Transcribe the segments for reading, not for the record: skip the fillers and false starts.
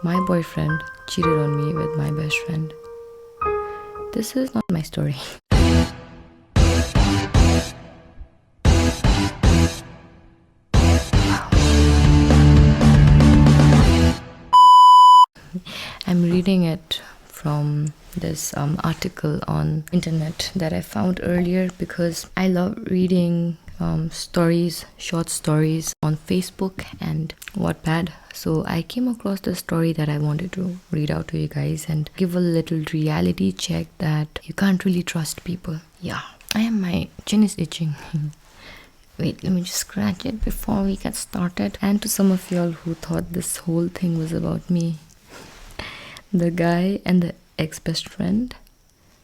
My boyfriend cheated on me with my best friend. This is not my story. I'm reading it from this article on internet that I found earlier because I love reading short stories on Facebook and Wattpad. So I came across the story that I wanted to read out to you guys and give a little reality check that you can't really trust people. Yeah, my chin is itching. Wait, let me just scratch it before we get started. And to some of y'all who thought this whole thing was about me, the guy and the ex-best friend,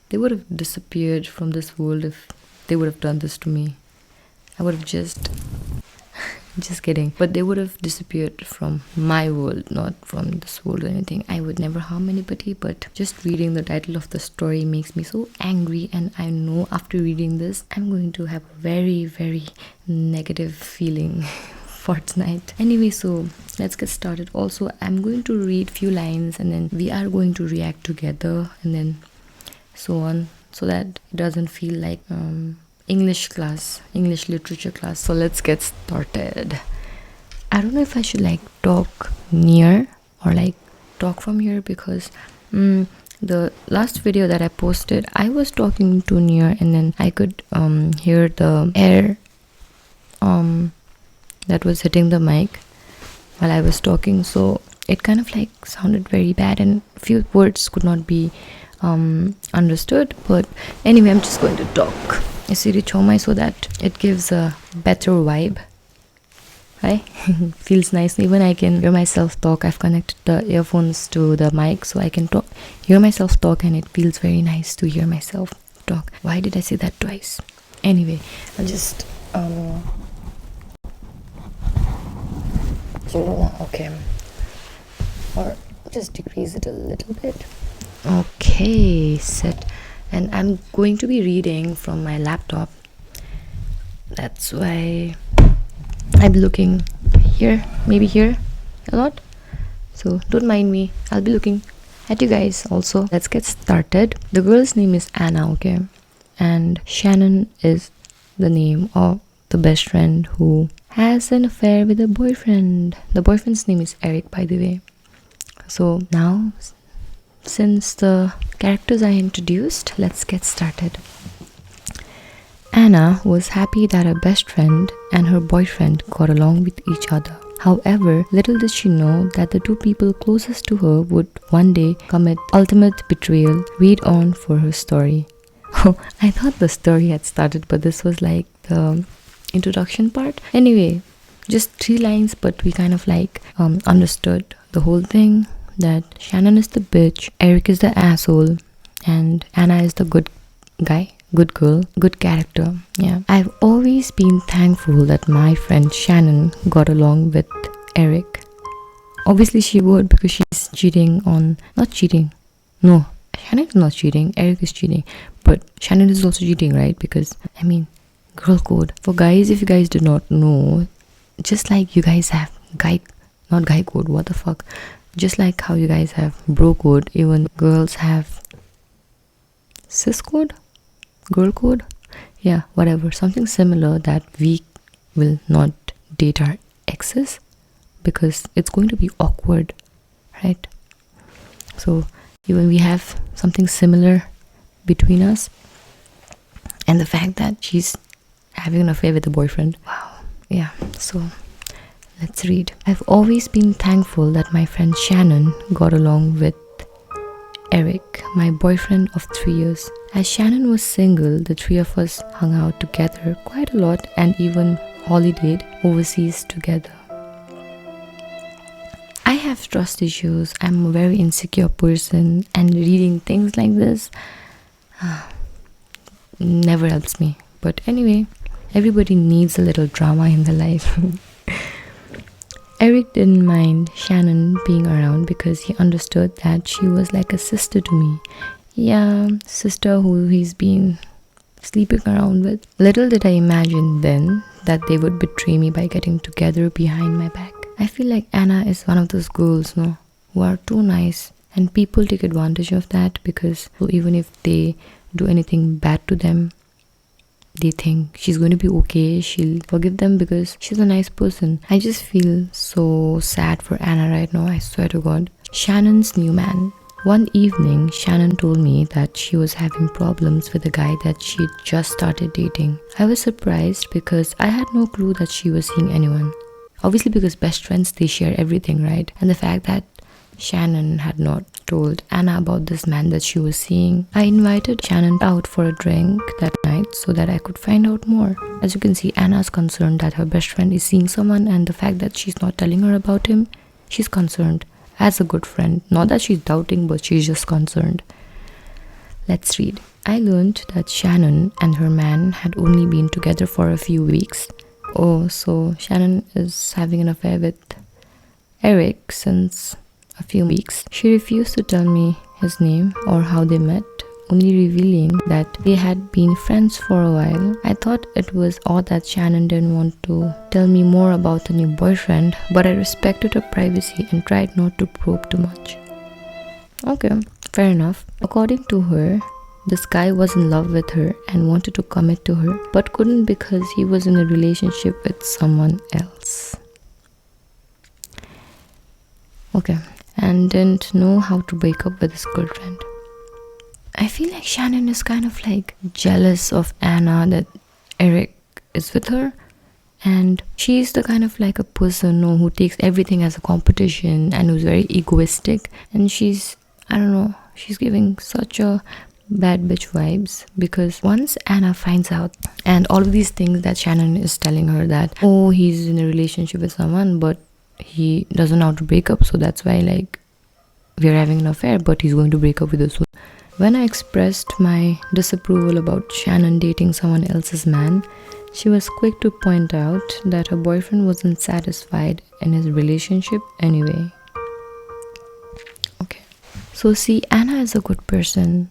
they would have disappeared from this world if they would have done this to me. I would have just kidding, but they would have disappeared from my world, not from this world or anything. I would never harm anybody, but just reading the title of the story makes me so angry, and I know after reading this I'm going to have a very, very negative feeling for tonight. Anyway, so let's get started. Also, I'm going to read few lines and then we are going to react together and then so on, so that it doesn't feel like English literature class. So let's get started. I don't know if I should like talk near or like talk from here, because the last video that I posted, I was talking too near and then I could hear the air that was hitting the mic while I was talking, so it kind of like sounded very bad and few words could not be understood. But anyway, I'm just going to talk so that it gives a better vibe, right? Feels nice. Even I can hear myself talk. I've connected the earphones to the mic so I can hear myself talk, and it feels very nice to hear myself talk. Why did I say that twice? Anyway, I'll just okay, or just decrease it a little bit. Okay, set. And I'm going to be reading from my laptop. That's why I'm looking here, maybe here a lot, so don't mind me. I'll be looking at you guys also. Let's get started. The girl's name is Anna, okay, and Shannon is the name of the best friend who has an affair with a boyfriend. The boyfriend's name is Eric, by the way. So now, since the characters are introduced, let's get started. Anna was happy that her best friend and her boyfriend got along with each other. However, little did she know that the two people closest to her would one day commit ultimate betrayal. Read on for her story. Oh, I thought the story had started, but this was like the introduction part. Anyway, just 3 lines, but we kind of like understood the whole thing, that Shannon is the bitch, Eric is the asshole, and Anna is the good guy, good girl, good character. Yeah, I've always been thankful that my friend Shannon got along with Eric. Obviously she would, because she's cheating on, not cheating, no, Shannon is not cheating, Eric is cheating, but Shannon is also cheating, right? Because I mean, girl code. For guys, if you guys do not know, just like you guys have not guy code, what the fuck, just like how you guys have bro code, even girls have cis code, girl code, yeah, whatever, something similar, that we will not date our exes because it's going to be awkward, right? So even we have something similar between us, and the fact that she's having an affair with a boyfriend, wow. Yeah, so let's read. I've always been thankful that my friend Shannon got along with Eric, my boyfriend of 3 years. As Shannon was single, the 3 of us hung out together quite a lot and even holidayed overseas together. I have trust issues. I'm a very insecure person, and reading things like this never helps me. But anyway, everybody needs a little drama in their life. Eric didn't mind Shannon being around because he understood that she was like a sister to me. Yeah, sister who he's been sleeping around with. Little did I imagine then that they would betray me by getting together behind my back. I feel like Anna is one of those girls, no, who are too nice, and people take advantage of that because even if they do anything bad to them, they think she's going to be okay, she'll forgive them because she's a nice person. I just feel so sad for Anna right now, I swear to God. Shannon's new man. One evening, Shannon told me that she was having problems with a guy that she'd just started dating. I was surprised because I had no clue that she was seeing anyone. Obviously, because best friends, they share everything, right? And the fact that Shannon had not told Anna about this man that she was seeing. I invited Shannon out for a drink that night so that I could find out more. As you can see, Anna's concerned that her best friend is seeing someone, and the fact that she's not telling her about him, she's concerned. As a good friend, not that she's doubting, but she's just concerned. Let's read. I learned that Shannon and her man had only been together for a few weeks. Oh, so Shannon is having an affair with Eric since a few weeks. She refused to tell me his name or how they met, only revealing that they had been friends for a while. I thought it was odd that Shannon didn't want to tell me more about the new boyfriend, but I respected her privacy and tried not to probe too much. Okay, fair enough. According to her, this guy was in love with her and wanted to commit to her, but couldn't because he was in a relationship with someone else. Okay, and didn't know how to break up with his girlfriend. I feel like Shannon is kind of like jealous of Anna that Eric is with her, and she's the kind of like a person who takes everything as a competition and who's very egoistic, and she's, I don't know, she's giving such a bad bitch vibes because once Anna finds out and all of these things that Shannon is telling her that, oh, he's in a relationship with someone but he doesn't know how to break up, so that's why like we're having an affair, but he's going to break up with us soon. When I expressed my disapproval about Shannon dating someone else's man, she was quick to point out that her boyfriend wasn't satisfied in his relationship anyway. Okay, so see, Anna is a good person.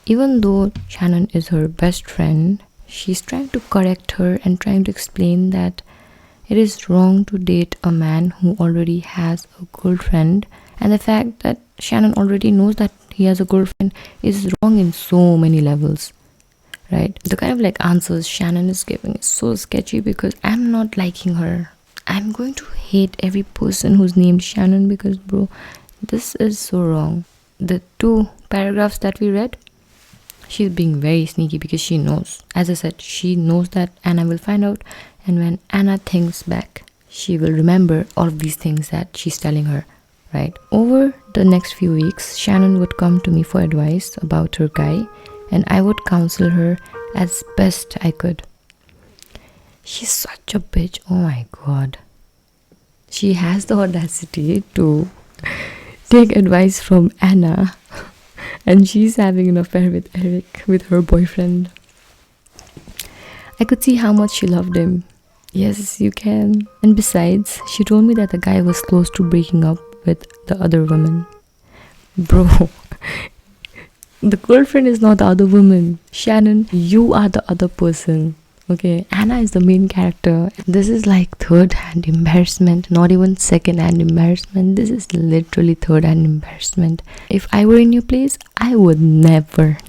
Even though Shannon is her best friend, she's trying to correct her and trying to explain that it is wrong to date a man who already has a girlfriend, and the fact that Shannon already knows that he has a girlfriend is wrong in so many levels, right? The kind of like answers Shannon is giving is so sketchy because I'm not liking her. I'm going to hate every person who's named Shannon because, bro, this is so wrong. The 2 paragraphs that we read, she's being very sneaky because she knows. As I said, she knows that Anna will find out, and when Anna thinks back, she will remember all of these things that she's telling her, right? Over the next few weeks, Shannon would come to me for advice about her guy, and I would counsel her as best I could. She's such a bitch, oh my god. She has the audacity to take advice from Anna and she's having an affair with Eric, with her boyfriend. I could see how much she loved him. Yes, you can. And besides, she told me that the guy was close to breaking up with the other woman. Bro, the girlfriend is not the other woman. Shannon, you are the other person. Okay, Anna is the main character. This is like third-hand embarrassment, not even second-hand embarrassment. This is literally third-hand embarrassment. If I were in your place, I would never.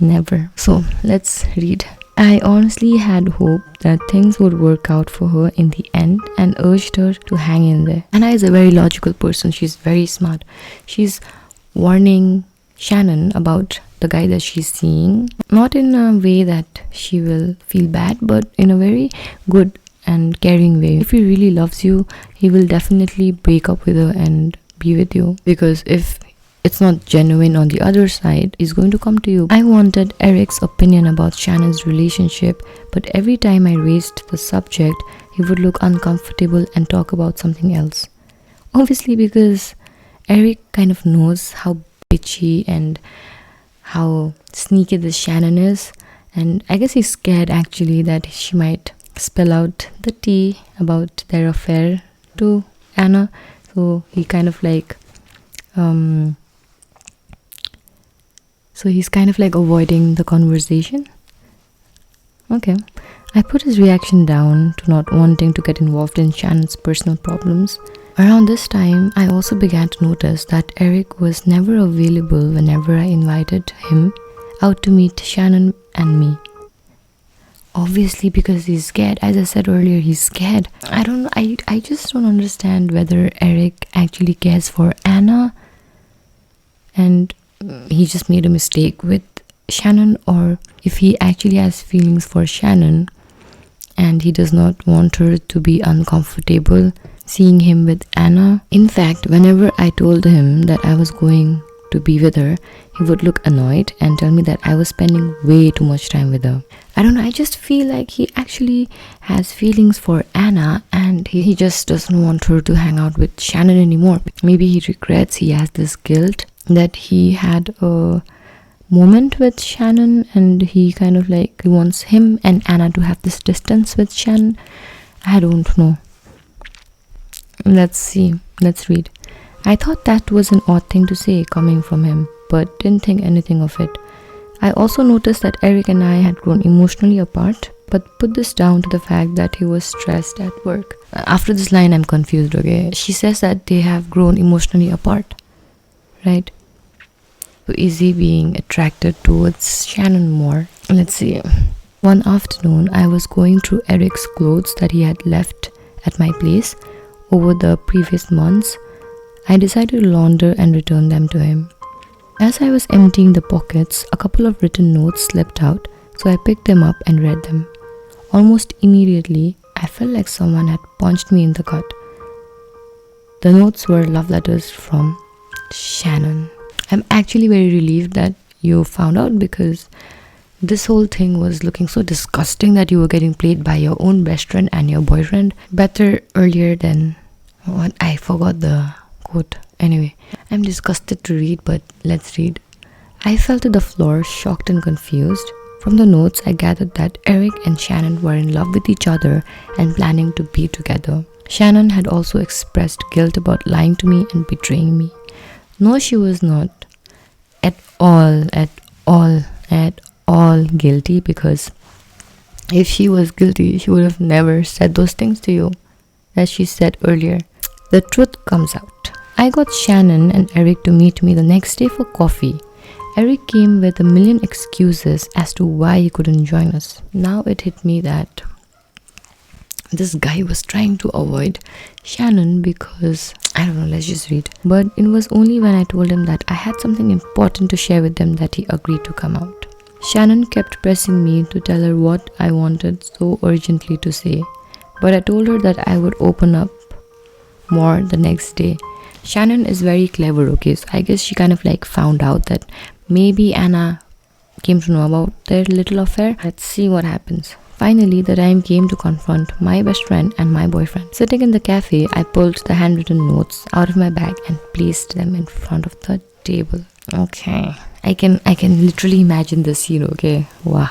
So, let's read. I honestly had hope that things would work out for her in the end and urged her to hang in there. Anna is a very logical person. She's very smart. She's warning Shannon about the guy that she's seeing, not in a way that she will feel bad, but in a very good and caring way. If he really loves you, he will definitely break up with her and be with you, because if it's not genuine on the other side, he's going to come to you. I wanted Eric's opinion about Shannon's relationship, but every time I raised the subject, he would look uncomfortable and talk about something else. Obviously, because Eric kind of knows how bitchy and how sneaky this Shannon is, and I guess he's scared actually that she might spill out the tea about their affair to Anna, so he kind of like he's kind of like avoiding the conversation. Okay, I put his reaction down to not wanting to get involved in Shannon's personal problems. Around this time, I also began to notice that Eric was never available whenever I invited him out to meet Shannon and me. Obviously because he's scared. As I said earlier, he's scared. I just don't understand whether Eric actually cares for Anna and he just made a mistake with Shannon, or if he actually has feelings for Shannon and he does not want her to be uncomfortable seeing him with Anna. In fact, whenever I told him that I was going to be with her, he would look annoyed and tell me that I was spending way too much time with her. I don't know, I just feel like he actually has feelings for Anna and he just doesn't want her to hang out with Shannon anymore. Maybe he regrets, he has this guilt that he had a moment with Shannon and he kind of like wants him and Anna to have this distance with Shannon. I don't know. Let's see. Let's read. I thought that was an odd thing to say coming from him, but didn't think anything of it. I also noticed that Eric and I had grown emotionally apart, but put this down to the fact that he was stressed at work. After this line, I'm confused, okay? She says that they have grown emotionally apart, right? So is he being attracted towards Shannon more? Let's see. One afternoon, I was going through Eric's clothes that he had left at my place over the previous months. I decided to launder and return them to him. As I was emptying the pockets, a couple of written notes slipped out, so I picked them up and read them. Almost immediately, I felt like someone had punched me in the gut. The notes were love letters from Shannon. I'm actually very relieved that you found out, because this whole thing was looking so disgusting that you were getting played by your own best friend and your boyfriend. Better earlier than what? I forgot the quote. Anyway, I'm disgusted to read, but let's read. I fell to the floor, shocked and confused. From the notes, I gathered that Eric and Shannon were in love with each other and planning to be together. Shannon had also expressed guilt about lying to me and betraying me. No, she was not at all guilty, because if she was guilty, she would have never said those things to you, as she said earlier. The truth comes out. I got Shannon and Eric to meet me the next day for coffee. Eric came with a million excuses as to why he couldn't join us. Now it hit me that this guy was trying to avoid Shannon because, I don't know, let's just read. But it was only when I told him that I had something important to share with them that he agreed to come out. Shannon kept pressing me to tell her what I wanted so urgently to say, but I told her that I would open up more the next day. Shannon is very clever, okay? So I guess she kind of like found out that maybe Anna came to know about their little affair. Let's see what happens. Finally, the time came to confront my best friend and my boyfriend. Sitting in the cafe, I pulled the handwritten notes out of my bag and placed them in front of the table. Okay, I can literally imagine the scene, okay? Wow.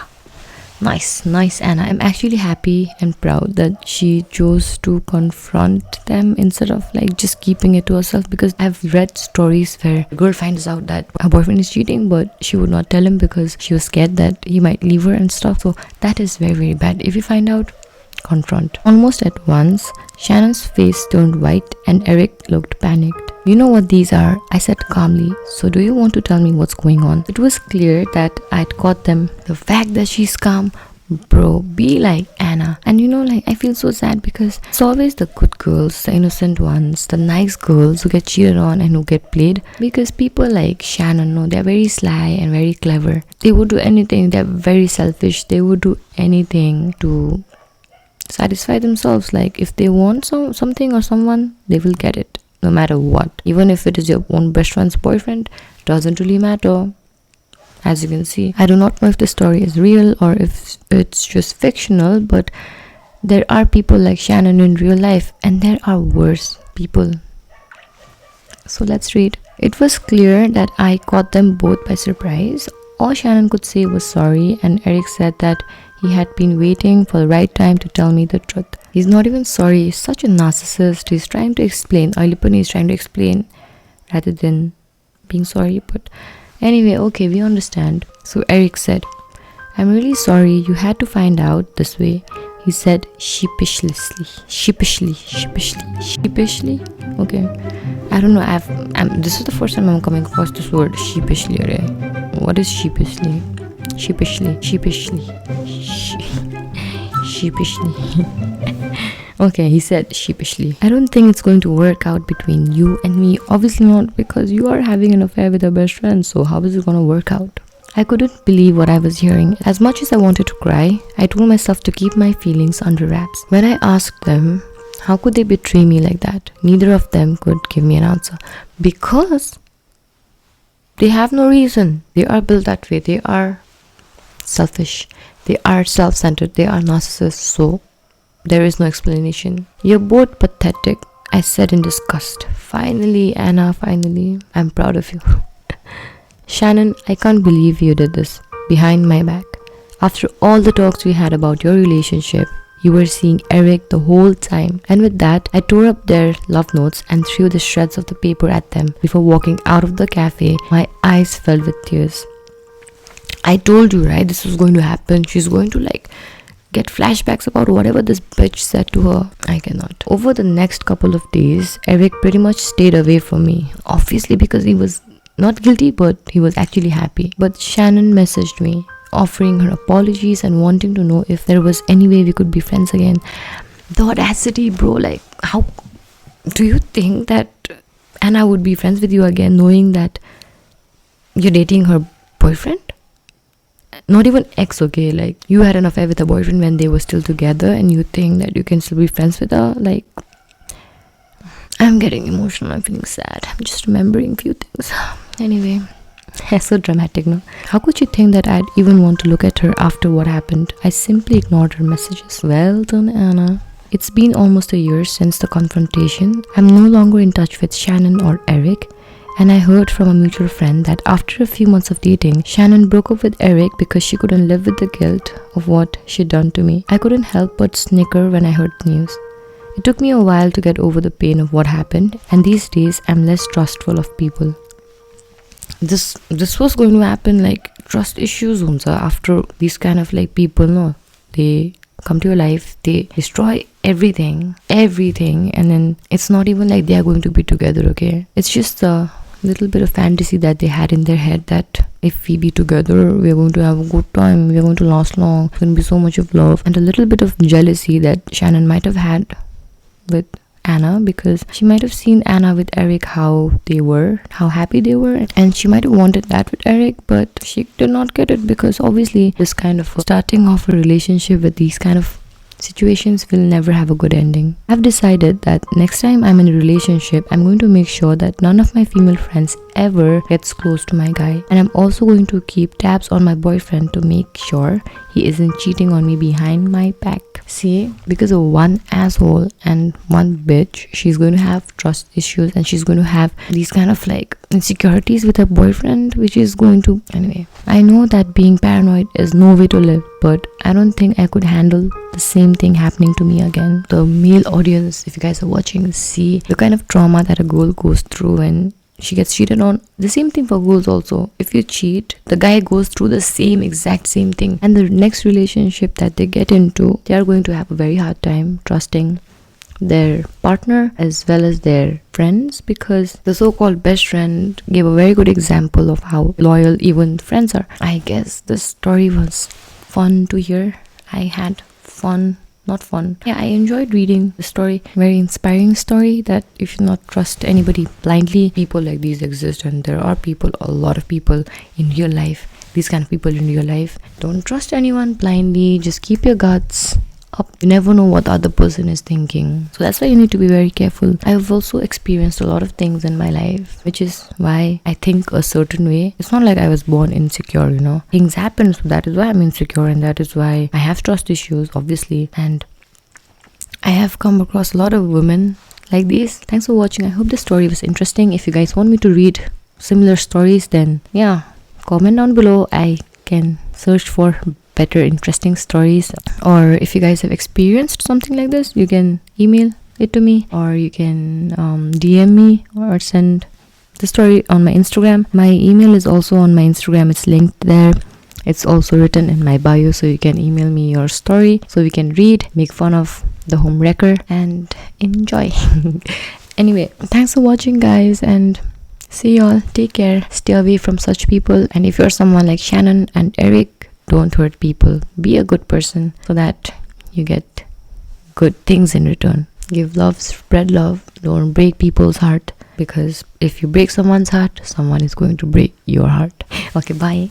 Nice Anna. I'm actually happy and proud that she chose to confront them instead of like just keeping it to herself, because I've read stories where a girl finds out that her boyfriend is cheating but she would not tell him because she was scared that he might leave her and stuff. So that is very, very bad. If you find out, confront. Almost at once, Shannon's face turned white and Eric looked panicked. You know what these are? I said calmly. So do you want to tell me what's going on? It was clear that I'd caught them. The fact that she's calm, bro, be like Anna. And you know, like, I feel so sad because it's always the good girls, the innocent ones, the nice girls who get cheated on and who get played. Because people like Shannon, no, they're very sly and very clever. They would do anything. They're very selfish. They would do anything to satisfy themselves. Like, if they want something or someone, they will get it, no matter what. Even if it is your own best friend's boyfriend, doesn't really matter. As you can see, I do not know if the story is real or if it's just fictional, but there are people like Shannon in real life and there are worse people. So let's read. It was clear that I caught them both by surprise. All Shannon could say was sorry, and Eric said that he had been waiting for the right time to tell me the truth. He's not even sorry. He's such a narcissist. He's trying to explain. Oilipani is trying to explain rather than being sorry. But anyway, okay, we understand. So Eric said, I'm really sorry you had to find out this way. He said sheepishly. Okay. I don't know. This is the first time I'm coming across this word sheepishly. What is sheepishly? Sheepishly. Okay, he said sheepishly. I don't think it's going to work out between you and me. Obviously not, because you are having an affair with your best friend. So how is it going to work out? I couldn't believe what I was hearing. As much as I wanted to cry, I told myself to keep my feelings under wraps. When I asked them, how could they betray me like that? Neither of them could give me an answer. Because they have no reason. They are built that way. They are selfish. They are self-centered. They are narcissists. So there is no explanation. You're both pathetic, I said in disgust. Finally, Anna, finally. I'm proud of you. Shannon, I can't believe you did this behind my back. After all the talks we had about your relationship, you were seeing Eric the whole time. And with that, I tore up their love notes and threw the shreds of the paper at them. Before walking out of the cafe, my eyes filled with tears. I told you, right, this was going to happen. She's going to get flashbacks about whatever this bitch said to her. I cannot. Over the next couple of days, Eric pretty much stayed away from me. Obviously because he was not guilty, but he was actually happy. But Shannon messaged me, offering her apologies and wanting to know if there was any way we could be friends again. The audacity, bro. How do you think that Anna would be friends with you again, knowing that you're dating her boyfriend? Not even ex, okay? You had an affair with a boyfriend when they were still together, and you think that you can still be friends with her? I'm getting emotional. I'm feeling sad. I'm just remembering few things. Anyway, it's so dramatic, no? How could you think that I'd even want to look at her after what happened? I simply ignored her messages. Well done, Anna. It's been almost a year since the confrontation. I'm no longer in touch with Shannon or Eric. And I heard from a mutual friend that after a few months of dating, Shannon broke up with Eric because she couldn't live with the guilt of what she'd done to me. I couldn't help but snicker when I heard the news. It took me a while to get over the pain of what happened, and these days I'm less trustful of people. This was going to happen, trust issues after these kind of people, no, they come to your life, they destroy everything, and then it's not even they are going to be together, okay? It's just a little bit of fantasy that they had in their head that if we be together, we're going to have a good time, we're going to last long, there's going to be so much of love, and a little bit of jealousy that Shannon might have had with Anna, because she might have seen Anna with Eric, how happy they were, and she might have wanted that with Eric, but she did not get it, because obviously this kind of starting off a relationship with these kind of situations will never have a good ending. I've decided that next time I'm in a relationship, I'm going to make sure that none of my female friends ever gets close to my guy, and I'm also going to keep tabs on my boyfriend to make sure he isn't cheating on me behind my back. See, because of one asshole and one bitch, she's going to have trust issues, and she's going to have these kind of insecurities with her boyfriend, which is going to... Anyway, I know that being paranoid is no way to live, but I don't think I could handle the same thing happening to me again. The male audience, if you guys are watching, see the kind of trauma that a girl goes through when she gets cheated on. The same thing for girls also. If you cheat, the guy goes through the exact same thing, and the next relationship that they get into, they are going to have a very hard time trusting their partner as well as their friends, because the so-called best friend gave a very good example of how loyal even friends are. I guess the story was fun to hear. I had fun. Not fun. Yeah, I enjoyed reading the story. Very inspiring story that you should not trust anybody blindly. People like these exist, and there are a lot of people in real life. These kind of people in real life. Don't trust anyone blindly. Just keep your guts up. You never know what the other person is thinking. So that's why you need to be very careful. I've also experienced a lot of things in my life, which is why I think a certain way. It's not like I was born insecure, Things happen, so that is why I'm insecure, and that is why I have trust issues, obviously. And I have come across a lot of women like these. Thanks for watching. I hope the story was interesting. If you guys want me to read similar stories, then yeah, comment down below. I can search for better interesting stories, or if you guys have experienced something like this, you can email it to me, or you can DM me, or send the story on my Instagram. My email is also on my Instagram. It's linked there. It's also written in my bio, so you can email me your story so we can read, make fun of the home wrecker, and enjoy. Anyway, thanks for watching, guys, and see y'all. Take care. Stay away from such people. And if you're someone like Shannon and Eric, don't hurt people. Be a good person so that you get good things in return. Give love, spread love. Don't break people's heart, because if you break someone's heart, someone is going to break your heart. Okay, bye.